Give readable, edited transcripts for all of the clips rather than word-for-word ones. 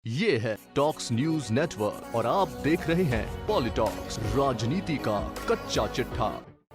ये है talks news network और आप देख रहे हैं पॉलिटॉक्स, राजनीति का कच्चा चिट्ठा।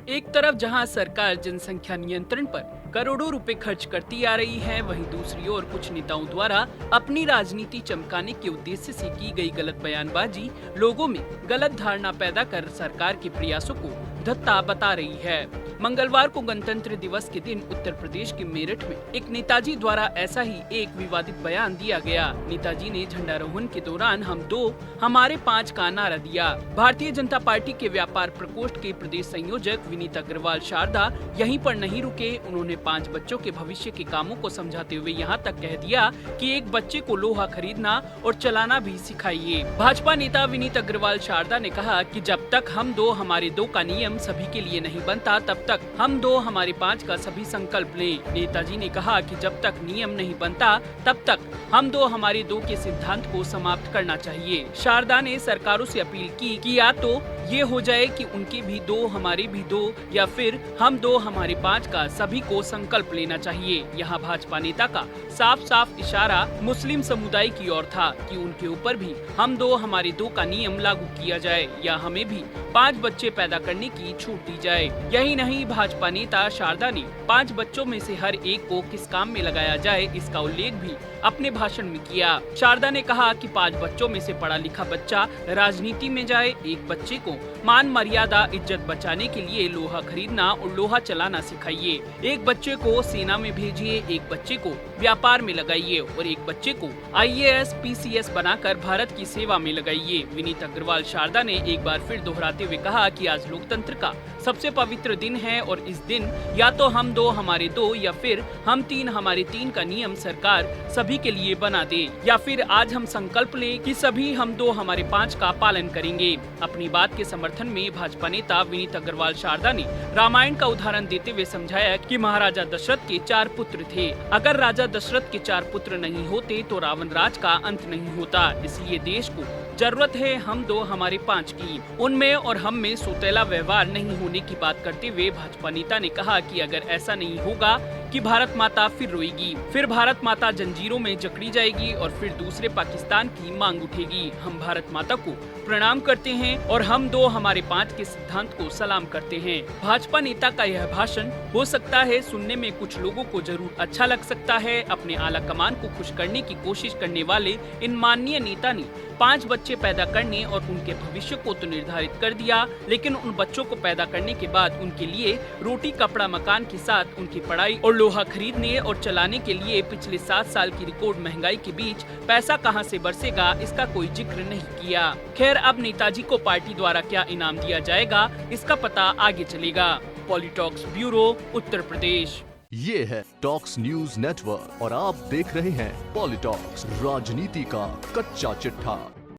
एक तरफ जहां सरकार जनसंख्या नियंत्रण पर करोड़ों रुपए खर्च करती आ रही है, वहीं दूसरी ओर कुछ नेताओं द्वारा अपनी राजनीति चमकाने के उद्देश्य से की गई गलत बयानबाजी लोगों में गलत धारणा पैदा कर सरकार के प्रयासों को धत्ता बता रही है। मंगलवार को गणतंत्र दिवस के दिन उत्तर प्रदेश के मेरठ में एक नेताजी द्वारा ऐसा ही एक विवादित बयान दिया गया। नेताजी ने झंडारोहण के दौरान हम दो हमारे पाँच का नारा दिया। भारतीय जनता पार्टी के व्यापार प्रकोष्ठ के प्रदेश संयोजक विनीत अग्रवाल शारदा यहीं पर नहीं रुके। उन्होंने 5 बच्चों के भविष्य के कामों को समझाते हुए यहाँ तक कह दिया कि एक बच्चे को लोहा खरीदना और चलाना भी सिखाइए। भाजपा नेता विनीत अग्रवाल शारदा ने कहा कि जब तक हम दो हमारे दो का नियम सभी के लिए नहीं बनता, तब तक हम दो हमारे 5 का सभी संकल्प लें। नेताजी ने कहा कि जब तक नियम नहीं बनता, तब तक हम दो हमारे दो के सिद्धांत को समाप्त करना चाहिए। शारदा ने सरकारों से अपील की कि या तो ये हो जाए कि उनके भी दो हमारे भी दो, या फिर हम दो हमारे 5 का सभी को संकल्प लेना चाहिए। यहाँ भाजपा नेता का साफ साफ इशारा मुस्लिम समुदाय की ओर था कि उनके ऊपर भी हम दो हमारे दो का नियम लागू किया जाए या हमें भी 5 बच्चे पैदा करने की छूट दी जाए। यही नहीं, भाजपा नेता शारदा ने 5 बच्चों में से हर एक को किस काम में लगाया जाए, इसका उल्लेख भी अपने भाषण में किया। शारदा ने कहा कि 5 बच्चों में से पढ़ा लिखा बच्चा राजनीति में जाए, एक बच्चे को मान मर्यादा इज्जत बचाने के लिए लोहा खरीदना और लोहा चलाना सिखाइए, एक बच्चे को सेना में भेजिए, एक बच्चे को व्यापार में लगाइए और एक बच्चे को IAS PCS बनाकर भारत की सेवा में लगाइए। विनीत अग्रवाल शारदा ने एक बार फिर दोहराते हुए कहा कि आज लोकतंत्र का सबसे पवित्र दिन है और इस दिन या तो हम दो हमारे दो या फिर हम 3 हमारे 3 का नियम सरकार सभी के लिए बना दे, या फिर आज हम संकल्प लें कि सभी हम दो हमारे 5 का पालन करेंगे। अपनी बात के समर्थन में भाजपा नेता विनीत अग्रवाल शारदा ने रामायण का उदाहरण देते हुए समझाया कि महाराजा दशरथ के 4 पुत्र थे। अगर राजा दशरथ के 4 पुत्र नहीं होते तो रावण राज का अंत नहीं होता। इसलिए देश को जरूरत है हम दो हमारे 5 की। उनमें और हम में सौतेला व्यवहार नहीं होने की बात करते हुए भाजपा नेता ने कहा कि अगर ऐसा नहीं होगा कि भारत माता फिर रोएगी, फिर भारत माता जंजीरों में जकड़ी जाएगी और फिर दूसरे पाकिस्तान की मांग उठेगी। हम भारत माता को प्रणाम करते हैं और हम दो हमारे 5 के सिद्धांत को सलाम करते हैं। भाजपा नेता का यह भाषण हो सकता है सुनने में कुछ लोगों को जरूर अच्छा लग सकता है। अपने आला कमान को खुश करने की कोशिश करने वाले इन माननीय नेता ने 5 बच्चे पैदा करने और उनके भविष्य को तो निर्धारित कर दिया, लेकिन उन बच्चों को पैदा करने के बाद उनके लिए रोटी कपड़ा मकान के साथ उनकी पढ़ाई और लोहा खरीदने और चलाने के लिए पिछले 7 साल की रिकॉर्ड महंगाई के बीच पैसा कहां से बरसेगा, इसका कोई जिक्र नहीं किया। खैर, अब नेताजी को पार्टी द्वारा क्या इनाम दिया जाएगा, इसका पता आगे चलेगा। पॉलिटॉक्स ब्यूरो, उत्तर प्रदेश। ये है टॉक्स न्यूज नेटवर्क और आप देख रहे हैं पॉलिटॉक्स, राजनीति का कच्चा चिट्ठा।